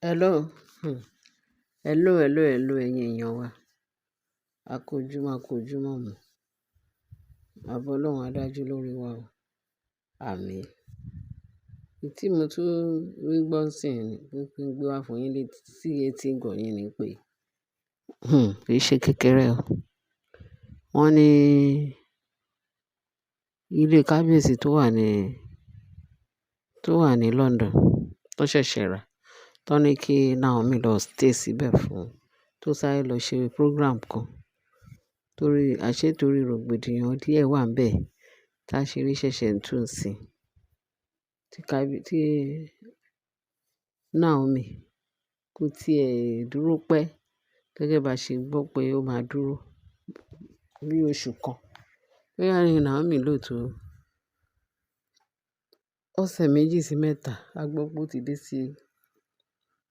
Hello, hello ẹ̀yin èèyàn wa. A kú ojúmọ́, a kú ojúmọ́ mọ́. Àbọ̀ Ọlọ́run á dájú lórí wa o. Àmín. Tí mo tún rí gbọ́ nsìn ni pé kí n gbé wá fún yín létí sí etí ìgbọ̀ yín ni pé, kì í ṣe kékeré o. Wọ́n ní ilé kábíyèsí tó wà ní London, tó ṣẹ̀ṣẹ̀ rà, tó ní kí Naomi lọ stay síbẹ̀ fún, tó sáré lọ ṣe program kan. Torí rògbòdìyàn díẹ̀ wà níbẹ̀, táṣìírí ṣẹ̀ṣẹ̀ ń tú nsìn. Tí Naomi kò tiẹ̀ dúró pẹ́, gẹ́gẹ́ bá ṣe gbọ́ pé ó máa dúró bí oṣù kan. Bóyá ni Naomi lò tó ọ̀sẹ̀ méjì sí mẹ́ta, a gbọ́ pé ó ti dé sí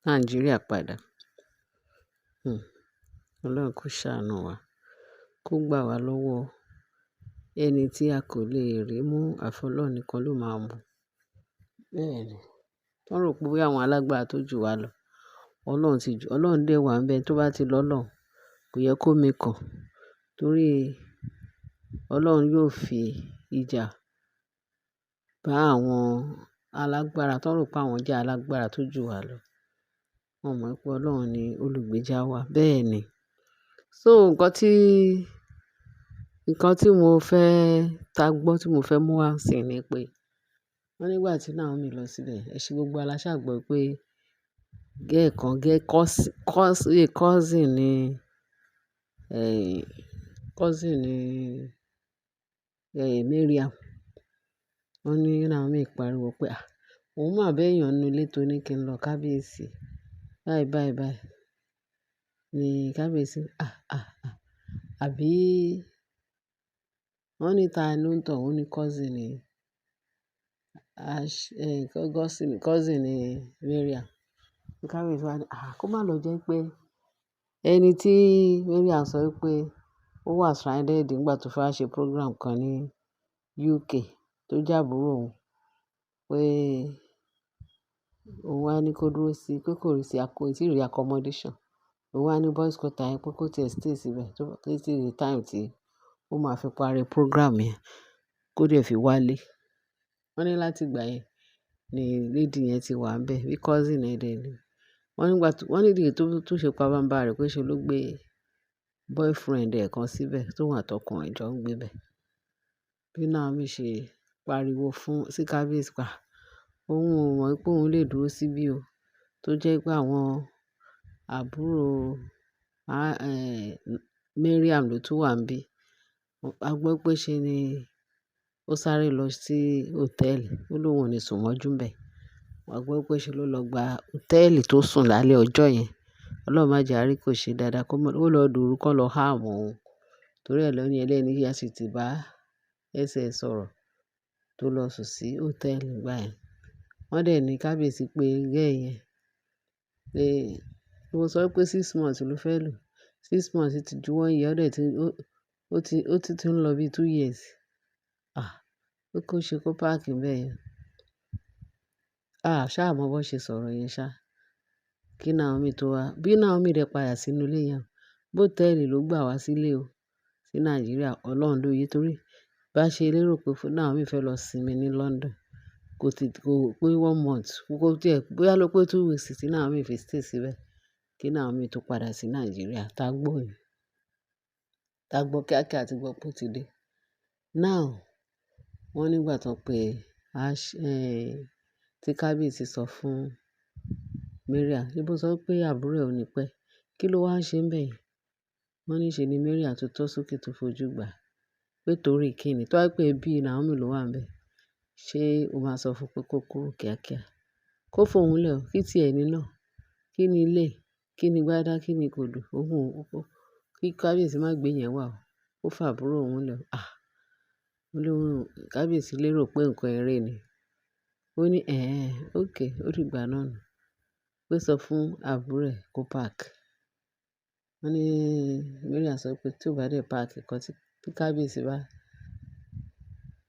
Nàìjíríà padà. Ọlọ́run kó ṣàánú wa, kó gbà wá lọ́wọ́ ẹni tí a kò lè rí mú, àfi Ọlọ́run nìkan ló máa mọ̀. Bẹ́ẹ̀ni, wọ́n rò pé bóyá àwọn alágbára tó jù wá lọ, Ọlọ́run dẹ̀ wà níbẹ̀, tó bá ti lọ́lọ́run, kò yẹ kó mikàn. Torí Ọlọ́run yóò fi ìjà bá àwọn alágbára tó rò pé àwọn jẹ́ alágbára tó jù wá lọ. Wọ́n mọ̀ pé Ọlọ́run ni olùgbèjà wa. Bẹ́ẹ̀ni. So nǹkan tí mo fẹ́ gbọ́ tí mo fẹ́ mú wá nsìn ni pé, wọ́n nígbà tí Naomi lọ síbẹ̀, gbogbo wa la ṣà gbọ́ pé cousin ni Mariam. Wọ́n ní Naomi pariwo pé, òun máa bẹ́yàn nínú ilé tó ní kí n lọ kábíyèsí. Báyìí. Ni kábíyèsí, àbí wọ́n ní ta ló ń tọ̀, ó ní cousin ni Mariam. Kábíyèsí wá ní, kó má lọ jẹ́ pé ẹni tí Mariam sọ pé ó wà stranded nígbà tó fẹ́ ṣe program kan ní UK, tó jẹ́ àbúrò òun, pé òun wá ní kó dúró sí, pé kò tíì rí accommodation. Òun wá ní boys quarter yẹn pé kó tiẹ̀ stay síbẹ̀ títí di time tí ó máa fi parí program yẹn, kó dẹ̀ fi wálé. Wọ́n ní láti ìgbà yẹn ni lady yẹn ti wà níbẹ̀, bí cousin ẹ̀ dẹ̀ ni. Wọ́n ní ìdí tó ṣe pabambarì pé ṣe ló gbé boyfriend ẹ̀ kan síbẹ̀, tóun àtọkùnrin jọ ń gbé bẹ̀. Bí Naomi ṣe pariwo sí kábíyèsí pa, òun ò mọ̀ pé òun lè dúró síbí o. Tó jẹ́ pé àwọn àbúrò Mariam ló tún wà níbí. A gbọ́ pé ṣe ni ó sáré lọ sí hòtẹ́ẹ̀lì, ó lóun ò ní sùn mọ́jú níbẹ̀. A gbọ́ pé ṣe ló lọ gba hòtẹ́ẹ̀lì tó sùn lálẹ́ ọjọ́ yẹn. Ọlọ́run má jẹ́ a rí kò ṣe dáadáa, ó lọ dùrú kó lọ harm òun. Torí ẹ lẹ́ni ẹlẹ́ni yá sì ti bá ẹsẹ̀ sọ̀rọ̀ tó lọ sùn sí hòtẹ́ẹ̀lì nígbà yẹn. Wọ́n dẹ̀ ní kábíyèsí pé girl yẹn, pé mo sọ pé 6 months ló fẹ́ lò. 6 months ti ju 1 year, ó ti ń lọ bí 2 years. Pé kó ṣe kó páàkì níbẹ̀ yẹn. Ṣá mọ̀ bó ṣe sọ̀rọ̀ yẹn ṣá. Kí Naomi tó wá. Bí Naomi dẹ̀ padà sínú ilé yẹn, bó hòtẹ́ẹ̀lì ló gbà wá sílé o, sí Nàìjíríà. Ọlọ́run ló yé, torí bá ṣe lérò pé Naomi fẹ́ lọ sinmi ní London, kò pé 1 month, kó tiẹ̀ bóyá ló pé 2 weeks tí Naomi fi stay síbẹ̀, kí Naomi tó padà sí Nàìjíríà. Tá gbọ́ kíákíá tí gbọ́ pé ó ti dé. Now, wọ́n nígbà tó pé tí kábíyèsí sọ fún Mariam, ṣé bó sọ pé àbúrò ẹ̀ ò ní pẹ́, kí ló wá ń ṣe níbẹ̀ yẹn? Wọ́n ní ṣe ni Mariam tó tọ́ sókè tó fojú gbà. Pé torí kí ni? Tó bá pé ẹbí Naomi ló wà níbẹ̀, ṣé o máa sọ fún pé kó kúrò kíákíá? Kó fohùn lẹ̀ o, kí ti ẹ̀ ní náà? Kí ni ilé? Kí ni gbádá? Kí ni kòdò? Kí kábíyèsí má gbé yẹn wà o. Ó fa àbúrò òun lẹ̀ o. Kábíyèsí lérò pé nǹkan eré ni. Ó ní okay, ó dìgbà náà nù. Pé sọ fún àbúrò ẹ̀ kó park. Wọ́n ní Mariam sọ pé tí ó bá dé park, nǹkan tí kábíyèsí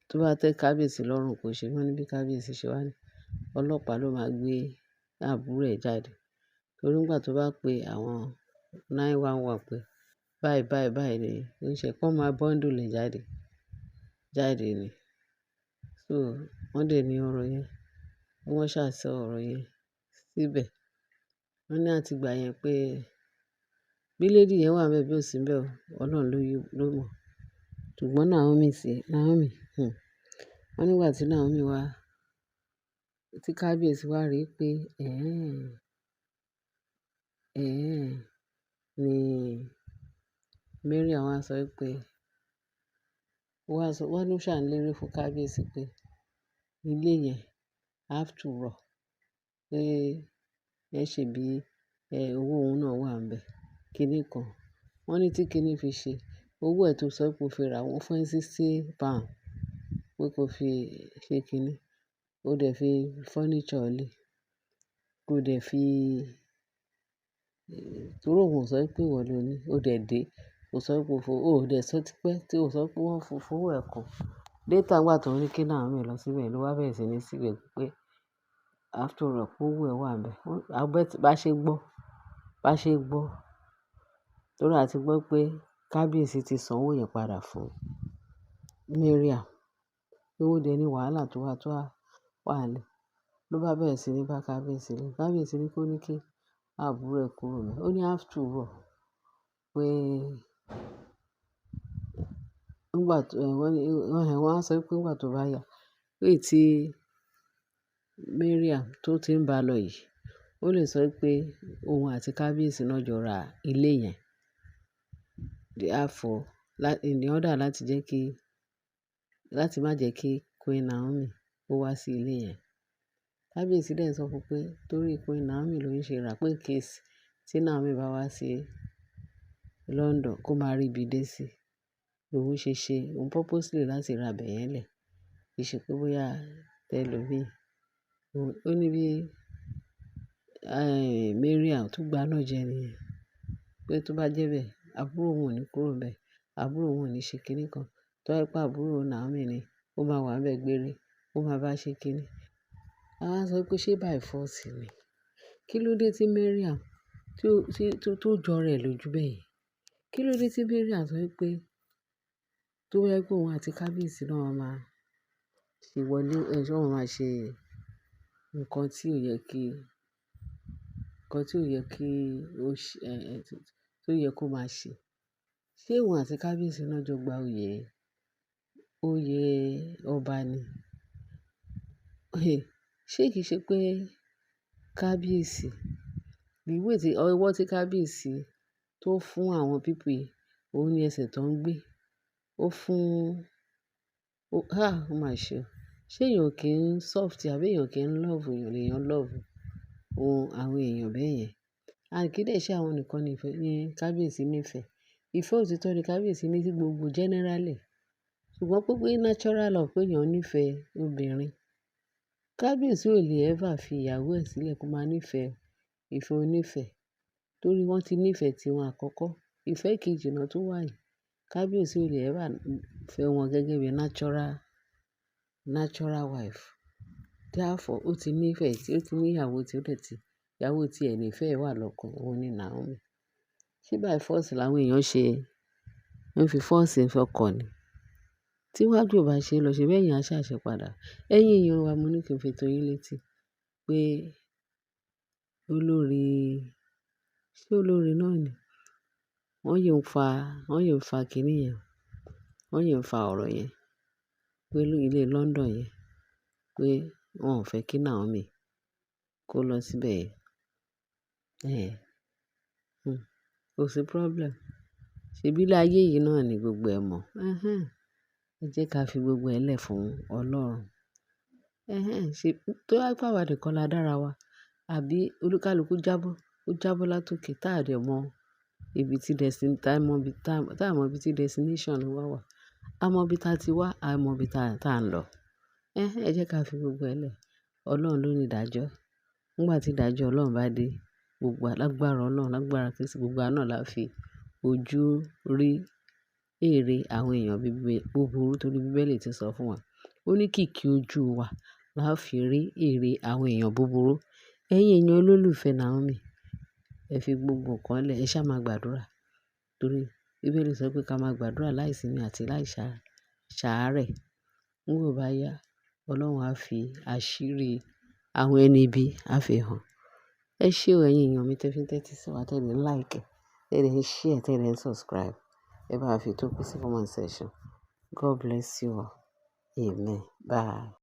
tó bá tẹ́ kábíyèsí lọ́rùn kò ṣe. Wọ́n ní bí kábíyèsí ṣe wá ní ọlọ́pàá ló máa gbé àbúrò ẹ̀ jáde. Torí nígbà tó bá pe àwọn 911 pé báyìí, báyìí, báyìí ni ó ń ṣe, kí wọ́n máa bundle ẹ̀ jáde ni. So wọ́n dẹ̀ ní ọ̀rọ̀ yẹn, wọ́n ṣà sọ ọ̀rọ̀ yẹn síbẹ̀. Wọ́n ní àti ìgbà yẹn pé bí lady yẹn wà níbẹ̀ bí ò sí níbẹ̀ o, Ọlọ́run ló mọ̀. Ṣùgbọ́n Naomi, wọ́n nígbà tí Naomi wá, tí kábíyèsí wá rí pé ni Mariam wá sọ pé, wọ́n ló ṣà ń lérí fún kábíyèsí pé ilé yẹn have to rọ̀, pé ẹ ṣe bí owó òun náà wà níbẹ̀, kíní kan. Wọ́n ní tí kíní fi ṣe, owó ẹ̀ tó sọ pé ó fi rà wọ́n fún ẹ £60 pé kó fi ṣe kíní. Ó dẹ̀ fi furniture lé, kó dẹ̀ fi, torí òun ò sọ pé ìwọ ló ní, ó dẹ̀ dé, ó sọ pé ó dẹ̀ sọ tipẹ́ tí ó sọ pé wọ́n fowó ẹ̀ kàn. Later nígbà tó ní kí Naomi lọ síbẹ̀ ló wá bẹ̀rẹ̀ sí ní síbẹ̀ pé after all pé owó ẹ̀ wà níbẹ̀. Bá ṣe gbọ́, torí a ti gbọ́ pé kábíyèsí ti san owó yẹn padà fún Mariam. Owó dẹ̀ ní wàhálà tó wà nílẹ̀. Ló bá bẹ̀rẹ̀ sí ní bá kábíyèsí lé. Kábíyèsí ní kó ní kí àbúrò ẹ̀ kúrò níbẹ̀. Ó ní have to rọ̀ pé nígbà tó, wọ́n á sọ pé nígbà tó bá yá, pé tí Mariam tó ti ń bá lọ yìí, ó lè sọ pé òun àti kábíyèsí náà jọ ra ilé yẹn. Therefore, in order láti má jẹ́ kí Queen Naomi ó wá sí ilé yẹn. Kábíyèsí dẹ̀ sọ fún pé torí Queen Naomi ló ń ṣe rà pé in case tí Naomi bá wá sí London kó máa rí ibi dé sí. Òun ṣe òun purposely láti ra ibẹ̀ yẹn lẹ̀. Kì í ṣe pé bóyá tẹ́lòmí. Ó ní bí Mariam tó gba náà jẹ nìyẹn. Pé tó bá jẹ́ bẹ́ẹ̀, àbúrò òun ò ní kúrò níbẹ̀. Àbúrò òun ò ní ṣe kíní kan. Tó bá jẹ́ pé àbúrò Naomi ni, ó máa wà níbẹ̀ gbére, ó máa bá ṣe kíní. A wá sọ pé ṣé by force ni? Kí ló dé tí Mariam tó jọ rẹ̀ lójú bẹ́ẹ̀ yẹn? Kí ló dé tí Mariam sọ pé tó bá jẹ́ pé òun àti kábíyèsí náà máa ṣe wọlé, wọ́n máa ṣe nǹkan tí ò yẹ kí tó yẹ kó máa ṣe. Ṣé òun àti kábíyèsí náà jọ gba oyè ọba ni? Ṣé kìí ṣe pé kábíyèsí, ọwọ́ tí kábíyèsí tó fún àwọn people yìí, òun ní ẹsẹ̀ tó ń gbé. Ó máa ṣe o. Ṣé èèyàn kì í soft àbí èèyàn kì í love èèyàn lèèyàn love àwọn èèyàn bẹ́ẹ̀ yẹn? And kì í dẹ̀ ṣe àwọn nìkan ní kábíyèsí nífẹ̀ẹ́. Ìfẹ́ òtítọ́ ni kábíyèsí ní sí gbogbo generally. Ṣùgbọ́n pé natural love pé èèyàn nífẹ̀ẹ́ obìnrin. Kábíyèsí ò lè ever fi ìyàwó ẹ̀ sílẹ̀ kó máa nífẹ̀ẹ́ ìfẹ́ onífẹ̀ẹ́. Torí wọ́n ti nífẹ̀ẹ́ tiwọn àkọ́kọ́. Ìfẹ́ kejì náà tó wà yìí. Kábíyèsí ò lè ever fẹ́ wọn gẹ́gẹ́ bí natural wife. Therefore, ó ti ní ìyàwó tí ó dẹ̀ ti, ìyàwó tí ẹ̀ ní ìfẹ́ wà lọ́kàn, òun ni Naomi. Ṣé by force làwọn èèyàn ń fi force ń fọkàn ni? Tí wájú ò bá ṣe lọ, ṣe bẹ́ẹ̀ yẹn á ṣàṣẹ padà. Ẹ̀yin èèyàn wa, mo ní kí n fi tó yín létí pé ṣé olórí náà ni? Wọ́n yìí ń fa kíní yẹn. Wọ́n yìí ń fa ọ̀rọ̀ yẹn. Pé ilé London yẹn, pé wọ́n ò fẹ́ kí Naomi kó lọ síbẹ̀ yẹn. Kò sí problem. Ṣèbí ilé ayé yìí náà ni gbogbo ẹ̀ mọ̀. Ẹ jẹ́ ká fi gbogbo ẹ̀ lẹ̀ fún Ọlọ́run. Tó bá jẹ́ pé àwa nìkan la dára wa, àbí olúkálùkù jábọ́ látòkè táà mọ ibi tí destination wa wà. A mọ ibi táa ti wá, a mọ ibi táa ń lọ. Ẹ jẹ́ ká fi gbogbo ẹ̀ lẹ̀. Ọlọ́run ló ní ìdájọ́. Nígbà tí ìdájọ́ Ọlọ́run bá dé, gbogbo lágbára Ọlọ́run, lágbára Kristi, gbogbo wa náà la fi ojú rí èrè àwọn èèyàn búburú torí Bíbélì ti sọ fún wa. Ó ní kìkì ojú wa la fi rí èrè àwọn èèyàn búburú. Ẹ̀yin èèyàn olólùfẹ́ Naomi, ẹ fi gbogbo nǹkan lẹ̀, ẹ ṣá máa gbàdúrà. Torí Bíbélì sọ pé ká máa gbàdúrà láìsími àti ṣàárẹ̀. Nígbà ó bá yá, Ọlọ́run á fi àṣírí àwọn ẹni ibi á fi hàn. Ẹ ṣé o ẹ̀yin èèyàn mi tẹ́ fi ń tẹ́tí sí wa, tẹ́ dẹ̀ ń like, tẹ́ dẹ̀ ń share, tẹ́ dẹ̀ ń subscribe. Ẹ bá wa fi tó kú sí comment section. God bless you all. Amen. Bye.